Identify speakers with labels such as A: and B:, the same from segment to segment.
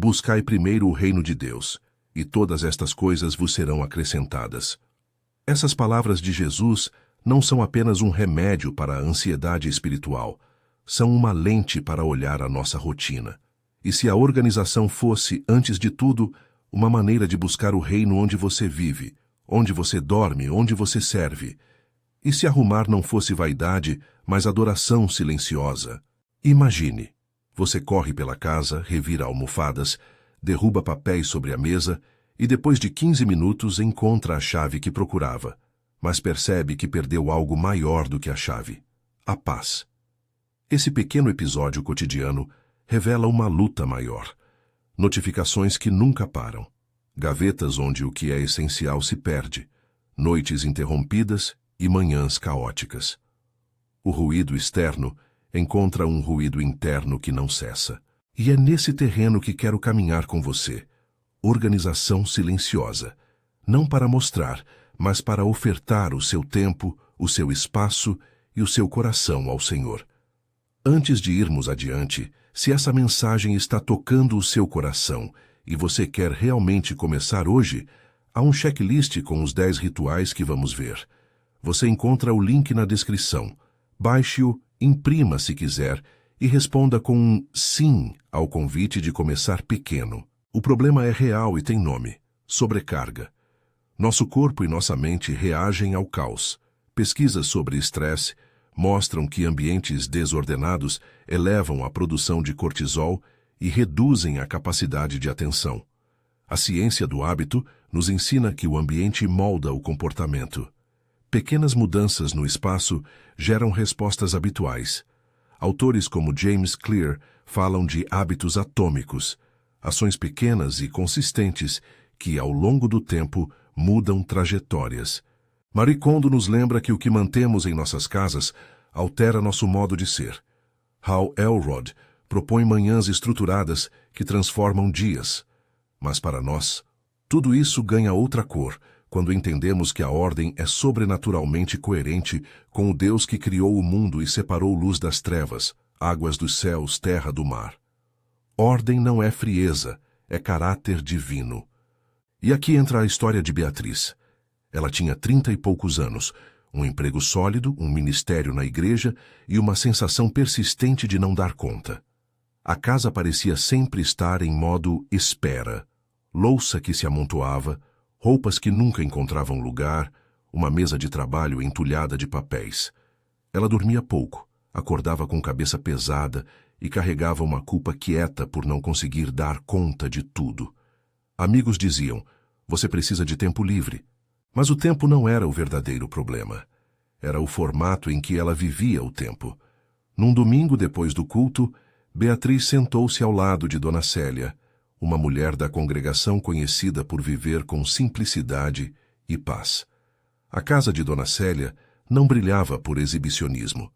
A: Buscai primeiro o reino de Deus, e todas estas coisas vos serão acrescentadas. Essas palavras de Jesus não são apenas um remédio para a ansiedade espiritual, são uma lente para olhar a nossa rotina. E se a organização fosse, antes de tudo, uma maneira de buscar o reino onde você vive, onde você dorme, onde você serve? E se arrumar não fosse vaidade, mas adoração silenciosa? Imagine. Você corre pela casa, revira almofadas, derruba papéis sobre a mesa e depois de 15 minutos encontra a chave que procurava, mas percebe que perdeu algo maior do que a chave: a paz. Esse pequeno episódio cotidiano revela uma luta maior. Notificações que nunca param. Gavetas onde o que é essencial se perde. Noites interrompidas e manhãs caóticas. O ruído externo encontra um ruído interno que não cessa. E é nesse terreno que quero caminhar com você. Organização silenciosa. Não para mostrar, mas para ofertar o seu tempo, o seu espaço e o seu coração ao Senhor. Antes de irmos adiante, se essa mensagem está tocando o seu coração e você quer realmente começar hoje, há um checklist com os 10 rituais que vamos ver. Você encontra o link na descrição. Baixe-o, imprima se quiser e responda com um sim ao convite de começar pequeno. O problema é real e tem nome: sobrecarga. Nosso corpo e nossa mente reagem ao caos. Pesquisas sobre estresse mostram que ambientes desordenados elevam a produção de cortisol e reduzem a capacidade de atenção. A ciência do hábito nos ensina que o ambiente molda o comportamento. Pequenas mudanças no espaço geram respostas habituais. Autores como James Clear falam de hábitos atômicos, ações pequenas e consistentes que, ao longo do tempo, mudam trajetórias. Marie Kondo nos lembra que o que mantemos em nossas casas altera nosso modo de ser. Hal Elrod propõe manhãs estruturadas que transformam dias. Mas para nós, tudo isso ganha outra cor quando entendemos que a ordem é sobrenaturalmente coerente com o Deus que criou o mundo e separou luz das trevas, águas dos céus, terra do mar. Ordem não é frieza, é caráter divino. E aqui entra a história de Beatriz. Ela tinha 30 e poucos anos, um emprego sólido, um ministério na igreja e uma sensação persistente de não dar conta. A casa parecia sempre estar em modo espera. Louça que se amontoava, roupas que nunca encontravam lugar, uma mesa de trabalho entulhada de papéis. Ela dormia pouco, acordava com cabeça pesada e carregava uma culpa quieta por não conseguir dar conta de tudo. Amigos diziam: você precisa de tempo livre. Mas o tempo não era o verdadeiro problema. Era o formato em que ela vivia o tempo. Num domingo depois do culto, Beatriz sentou-se ao lado de Dona Célia, uma mulher da congregação conhecida por viver com simplicidade e paz. A casa de Dona Célia não brilhava por exibicionismo.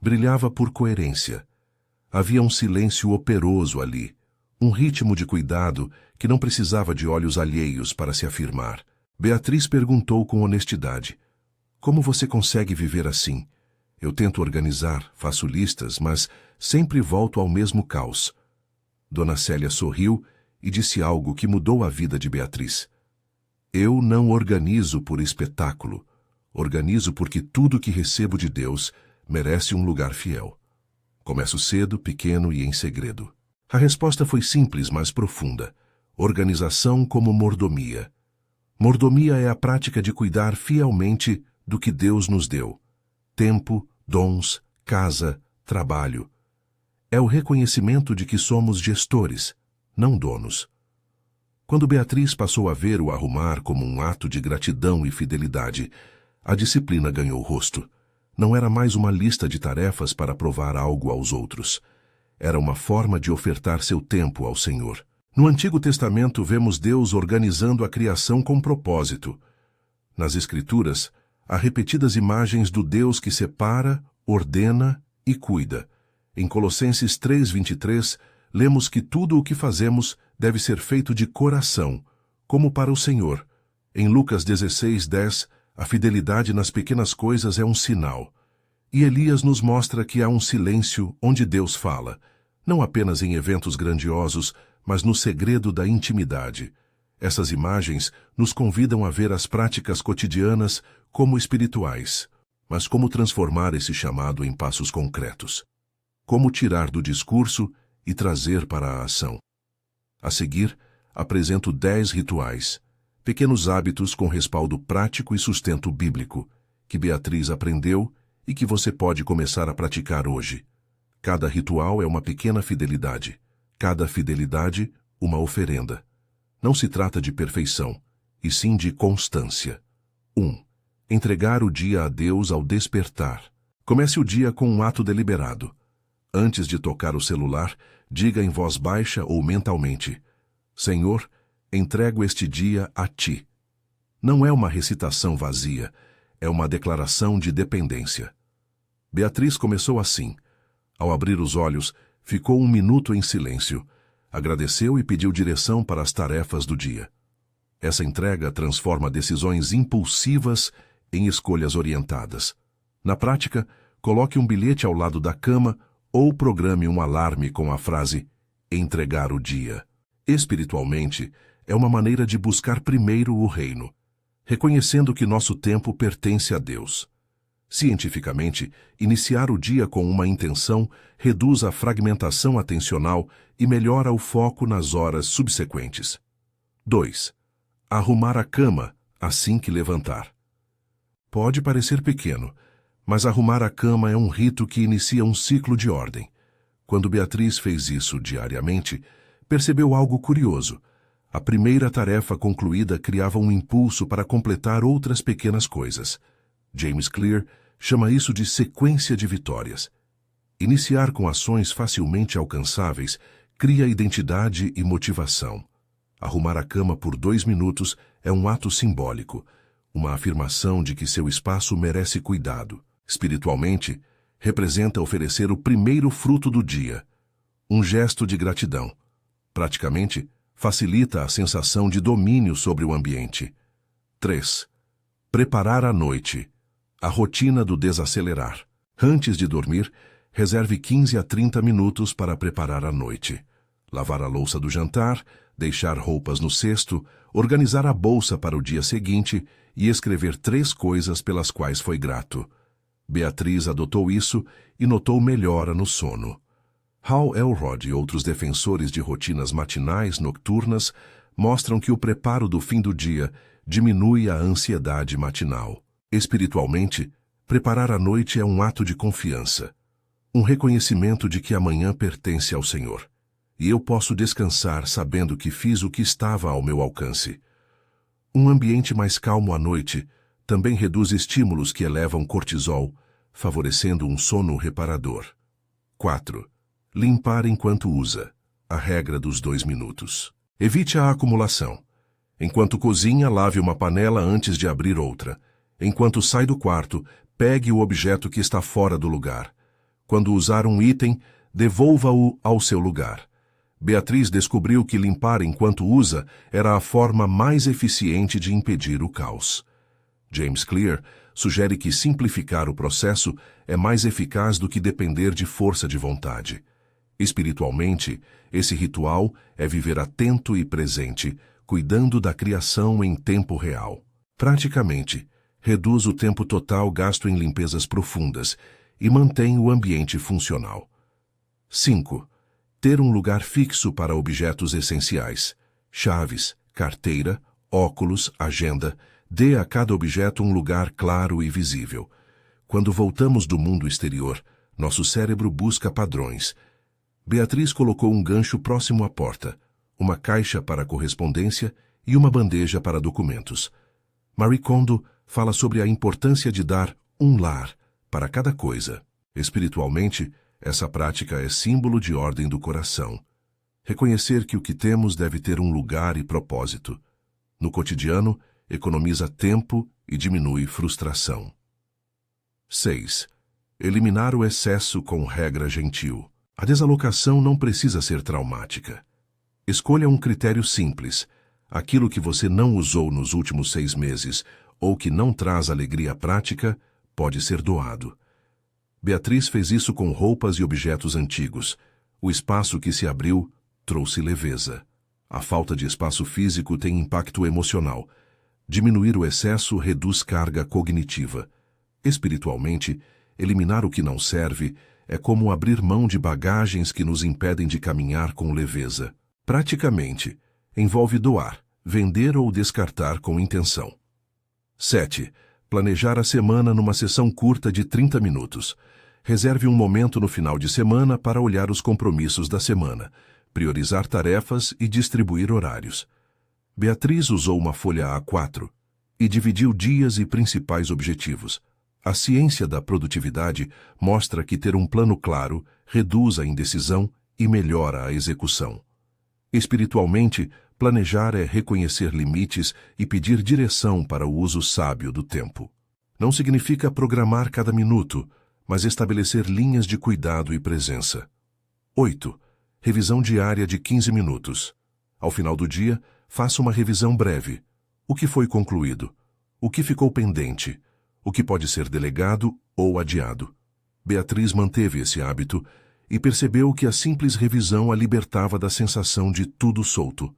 A: Brilhava por coerência. Havia um silêncio operoso ali, um ritmo de cuidado que não precisava de olhos alheios para se afirmar. Beatriz perguntou com honestidade: como você consegue viver assim? Eu tento organizar, faço listas, mas sempre volto ao mesmo caos. Dona Célia sorriu e disse algo que mudou a vida de Beatriz. Eu não organizo por espetáculo. Organizo porque tudo que recebo de Deus merece um lugar fiel. Começo cedo, pequeno e em segredo. A resposta foi simples, mas profunda. Organização como mordomia. Mordomia é a prática de cuidar fielmente do que Deus nos deu. Tempo, dons, casa, trabalho. É o reconhecimento de que somos gestores, não donos. Quando Beatriz passou a ver o arrumar como um ato de gratidão e fidelidade, a disciplina ganhou rosto. Não era mais uma lista de tarefas para provar algo aos outros. Era uma forma de ofertar seu tempo ao Senhor. No Antigo Testamento vemos Deus organizando a criação com propósito. Nas Escrituras, há repetidas imagens do Deus que separa, ordena e cuida. Em Colossenses 3:23, lemos que tudo o que fazemos deve ser feito de coração, como para o Senhor. Em Lucas 16:10, a fidelidade nas pequenas coisas é um sinal. E Elias nos mostra que há um silêncio onde Deus fala, não apenas em eventos grandiosos, mas no segredo da intimidade. Essas imagens nos convidam a ver as práticas cotidianas como espirituais, mas como transformar esse chamado em passos concretos. Como tirar do discurso e trazer para a ação. A seguir, apresento 10 rituais, pequenos hábitos com respaldo prático e sustento bíblico, que Beatriz aprendeu e que você pode começar a praticar hoje. Cada ritual é uma pequena fidelidade. Cada fidelidade, uma oferenda. Não se trata de perfeição, e sim de constância. 1. Entregar o dia a Deus ao despertar. Comece o dia com um ato deliberado. Antes de tocar o celular, diga em voz baixa ou mentalmente: Senhor, entrego este dia a Ti. Não é uma recitação vazia, é uma declaração de dependência. Beatriz começou assim. Ao abrir os olhos, ficou um minuto em silêncio, agradeceu e pediu direção para as tarefas do dia. Essa entrega transforma decisões impulsivas em escolhas orientadas. Na prática, coloque um bilhete ao lado da cama ou programe um alarme com a frase entregar o dia. Espiritualmente, é uma maneira de buscar primeiro o reino, reconhecendo que nosso tempo pertence a Deus. Cientificamente, iniciar o dia com uma intenção reduz a fragmentação atencional e melhora o foco nas horas subsequentes. 2. Arrumar a cama assim que levantar. Pode parecer pequeno, mas arrumar a cama é um rito que inicia um ciclo de ordem. Quando Beatriz fez isso diariamente, percebeu algo curioso. A primeira tarefa concluída criava um impulso para completar outras pequenas coisas. James Clear chama isso de sequência de vitórias. Iniciar com ações facilmente alcançáveis cria identidade e motivação. Arrumar a cama por 2 minutos é um ato simbólico, uma afirmação de que seu espaço merece cuidado. Espiritualmente, representa oferecer o primeiro fruto do dia, um gesto de gratidão. Praticamente, facilita a sensação de domínio sobre o ambiente. 3. Preparar a noite. A rotina do desacelerar. Antes de dormir, reserve 15 a 30 minutos para preparar a noite. Lavar a louça do jantar, deixar roupas no cesto, organizar a bolsa para o dia seguinte e escrever 3 coisas pelas quais foi grato. Beatriz adotou isso e notou melhora no sono. Hal Elrod e outros defensores de rotinas matinais noturnas mostram que o preparo do fim do dia diminui a ansiedade matinal. Espiritualmente, preparar a noite é um ato de confiança, um reconhecimento de que amanhã pertence ao Senhor, e eu posso descansar sabendo que fiz o que estava ao meu alcance. Um ambiente mais calmo à noite também reduz estímulos que elevam cortisol, favorecendo um sono reparador. 4. Limpar enquanto usa. A regra dos 2 minutos. Evite a acumulação. Enquanto cozinha, lave uma panela antes de abrir outra. Enquanto sai do quarto, pegue o objeto que está fora do lugar. Quando usar um item, devolva-o ao seu lugar. Beatriz descobriu que limpar enquanto usa era a forma mais eficiente de impedir o caos. James Clear sugere que simplificar o processo é mais eficaz do que depender de força de vontade. Espiritualmente, esse ritual é viver atento e presente, cuidando da criação em tempo real. Praticamente, reduz o tempo total gasto em limpezas profundas e mantém o ambiente funcional. 5. Ter um lugar fixo para objetos essenciais. Chaves, carteira, óculos, agenda. Dê a cada objeto um lugar claro e visível. Quando voltamos do mundo exterior, nosso cérebro busca padrões. Beatriz colocou um gancho próximo à porta, uma caixa para correspondência e uma bandeja para documentos. Marie Kondo fala sobre a importância de dar um lar para cada coisa. Espiritualmente, essa prática é símbolo de ordem do coração. Reconhecer que o que temos deve ter um lugar e propósito. No cotidiano, economiza tempo e diminui frustração. 6. Eliminar o excesso com regra gentil. A desalocação não precisa ser traumática. Escolha um critério simples. Aquilo que você não usou nos últimos 6 meses ou que não traz alegria prática pode ser doado. Beatriz fez isso com roupas e objetos antigos. O espaço que se abriu trouxe leveza. A falta de espaço físico tem impacto emocional. Diminuir o excesso reduz carga cognitiva. Espiritualmente, eliminar o que não serve é como abrir mão de bagagens que nos impedem de caminhar com leveza. Praticamente, envolve doar, vender ou descartar com intenção. 7. Planejar a semana numa sessão curta de 30 minutos. Reserve um momento no final de semana para olhar os compromissos da semana, priorizar tarefas e distribuir horários. Beatriz usou uma folha A4 e dividiu dias e principais objetivos. A ciência da produtividade mostra que ter um plano claro reduz a indecisão e melhora a execução. Espiritualmente, planejar é reconhecer limites e pedir direção para o uso sábio do tempo. Não significa programar cada minuto, mas estabelecer linhas de cuidado e presença. 8. Revisão diária de 15 minutos. Ao final do dia, faça uma revisão breve. O que foi concluído? O que ficou pendente? O que pode ser delegado ou adiado? Beatriz manteve esse hábito e percebeu que a simples revisão a libertava da sensação de tudo solto.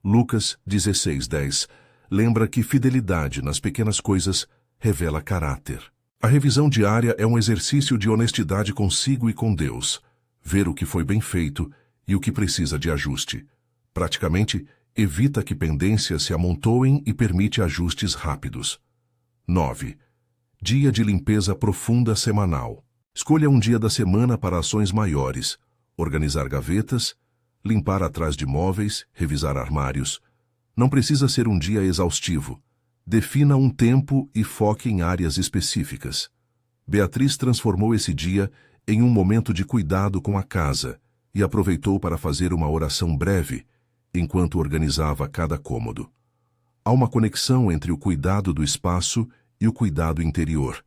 A: Lucas 16:10 lembra que fidelidade nas pequenas coisas revela caráter. A revisão diária é um exercício de honestidade consigo e com Deus. Ver o que foi bem feito e o que precisa de ajuste. Praticamente, evita que pendências se amontoem e permite ajustes rápidos. 9. Dia de limpeza profunda semanal. Escolha um dia da semana para ações maiores. Organizar gavetas, limpar atrás de móveis, revisar armários. Não precisa ser um dia exaustivo. Defina um tempo e foque em áreas específicas. Beatriz transformou esse dia em um momento de cuidado com a casa e aproveitou para fazer uma oração breve enquanto organizava cada cômodo. Há uma conexão entre o cuidado do espaço e o cuidado interior.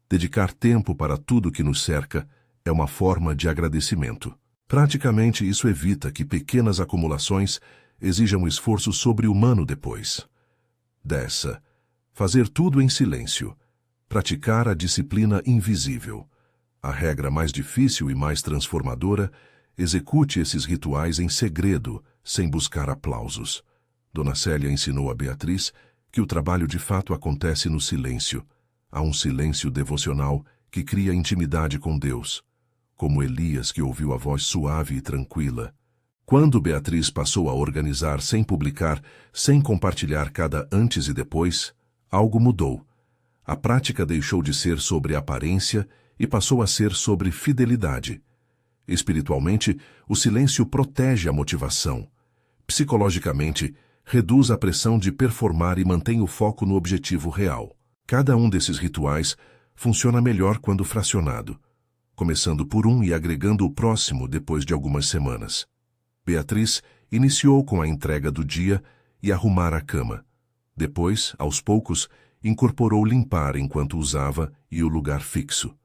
A: Dedicar tempo para tudo que nos cerca é uma forma de agradecimento. Praticamente, isso evita que pequenas acumulações exijam esforço sobre-humano depois. 10. Fazer tudo em silêncio. Praticar a disciplina invisível. A regra mais difícil e mais transformadora: execute esses rituais em segredo, sem buscar aplausos. Dona Célia ensinou a Beatriz que o trabalho de fato acontece no silêncio. Há um silêncio devocional que cria intimidade com Deus, como Elias, que ouviu a voz suave e tranquila. Quando Beatriz passou a organizar sem publicar, sem compartilhar cada antes e depois, algo mudou. A prática deixou de ser sobre aparência e passou a ser sobre fidelidade. Espiritualmente, o silêncio protege a motivação. Psicologicamente, reduz a pressão de performar e mantém o foco no objetivo real. Cada um desses rituais funciona melhor quando fracionado, começando por um e agregando o próximo depois de algumas semanas. Beatriz iniciou com a entrega do dia e arrumar a cama. Depois, aos poucos, incorporou limpar enquanto usava e o lugar fixo.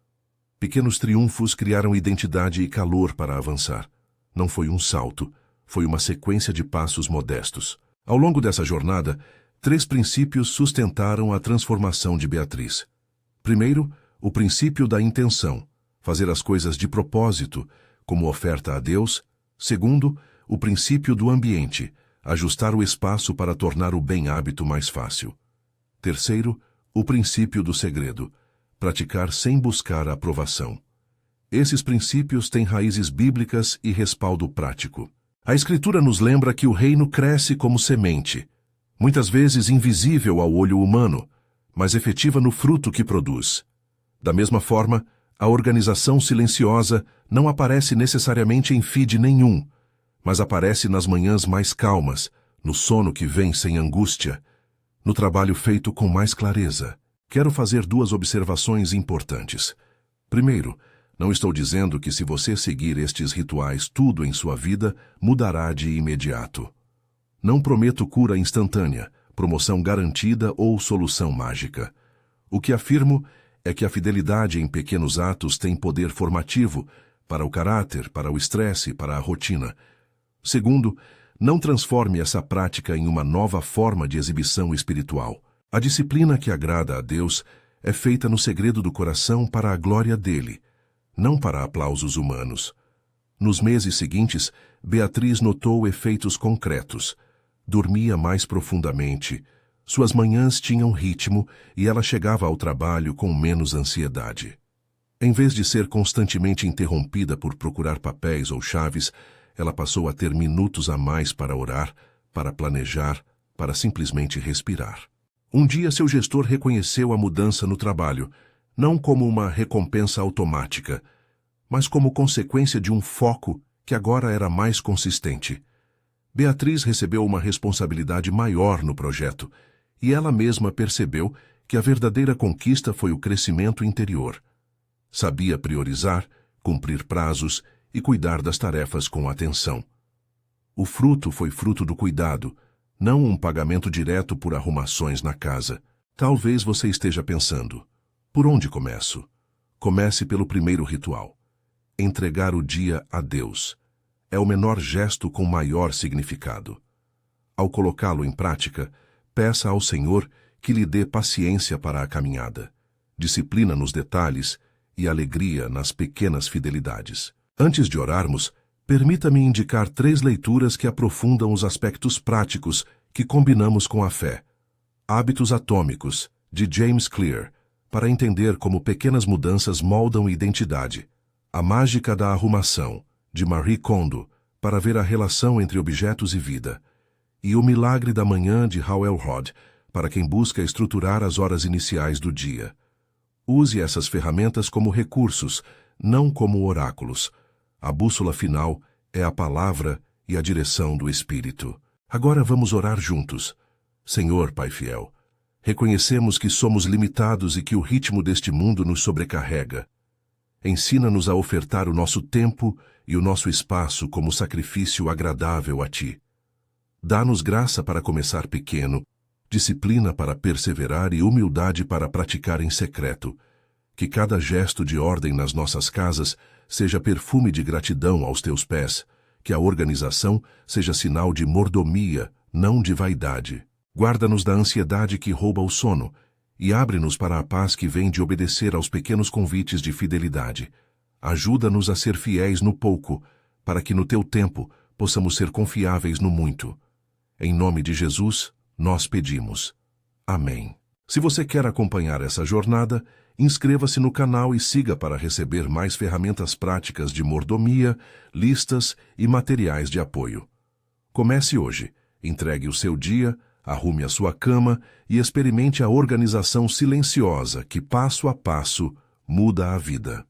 A: Pequenos triunfos criaram identidade e calor para avançar. Não foi um salto, foi uma sequência de passos modestos. Ao longo dessa jornada, 3 princípios sustentaram a transformação de Beatriz. Primeiro, o princípio da intenção, fazer as coisas de propósito, como oferta a Deus. Segundo, o princípio do ambiente, ajustar o espaço para tornar o bem-hábito mais fácil. Terceiro, o princípio do segredo, praticar sem buscar a aprovação. Esses princípios têm raízes bíblicas e respaldo prático. A Escritura nos lembra que o reino cresce como semente, muitas vezes invisível ao olho humano, mas efetiva no fruto que produz. Da mesma forma, a organização silenciosa não aparece necessariamente em feed nenhum, mas aparece nas manhãs mais calmas, no sono que vem sem angústia, no trabalho feito com mais clareza. Quero fazer 2 observações importantes. Primeiro, não estou dizendo que se você seguir estes rituais tudo em sua vida mudará de imediato. Não prometo cura instantânea, promoção garantida ou solução mágica. O que afirmo é que a fidelidade em pequenos atos tem poder formativo para o caráter, para o estresse, para a rotina. Segundo, não transforme essa prática em uma nova forma de exibição espiritual. A disciplina que agrada a Deus é feita no segredo do coração para a glória dele, não para aplausos humanos. Nos meses seguintes, Beatriz notou efeitos concretos. Dormia mais profundamente, suas manhãs tinham ritmo e ela chegava ao trabalho com menos ansiedade. Em vez de ser constantemente interrompida por procurar papéis ou chaves, ela passou a ter minutos a mais para orar, para planejar, para simplesmente respirar. Um dia seu gestor reconheceu a mudança no trabalho, não como uma recompensa automática, mas como consequência de um foco que agora era mais consistente. Beatriz recebeu uma responsabilidade maior no projeto, e ela mesma percebeu que a verdadeira conquista foi o crescimento interior. Sabia priorizar, cumprir prazos e cuidar das tarefas com atenção. O fruto foi fruto do cuidado, não um pagamento direto por arrumações na casa. Talvez você esteja pensando, por onde começo? Comece pelo primeiro ritual. Entregar o dia a Deus. É o menor gesto com maior significado. Ao colocá-lo em prática, peça ao Senhor que lhe dê paciência para a caminhada, disciplina nos detalhes e alegria nas pequenas fidelidades. Antes de orarmos, permita-me indicar 3 leituras que aprofundam os aspectos práticos que combinamos com a fé. Hábitos Atômicos, de James Clear, para entender como pequenas mudanças moldam identidade. A Mágica da Arrumação, de Marie Kondo, para ver a relação entre objetos e vida. E O Milagre da Manhã, de Hal Elrod, para quem busca estruturar as horas iniciais do dia. Use essas ferramentas como recursos, não como oráculos. A bússola final é a palavra e a direção do Espírito. Agora vamos orar juntos. Senhor, Pai fiel, reconhecemos que somos limitados e que o ritmo deste mundo nos sobrecarrega. Ensina-nos a ofertar o nosso tempo e o nosso espaço como sacrifício agradável a Ti. Dá-nos graça para começar pequeno, disciplina para perseverar e humildade para praticar em secreto. Que cada gesto de ordem nas nossas casas seja perfume de gratidão aos Teus pés, que a organização seja sinal de mordomia, não de vaidade. Guarda-nos da ansiedade que rouba o sono e abre-nos para a paz que vem de obedecer aos pequenos convites de fidelidade. Ajuda-nos a ser fiéis no pouco, para que no Teu tempo possamos ser confiáveis no muito. Em nome de Jesus, nós pedimos. Amém. Se você quer acompanhar essa jornada, inscreva-se no canal e siga para receber mais ferramentas práticas de mordomia, listas e materiais de apoio. Comece hoje, entregue o seu dia, arrume a sua cama e experimente a organização silenciosa que, passo a passo, muda a vida.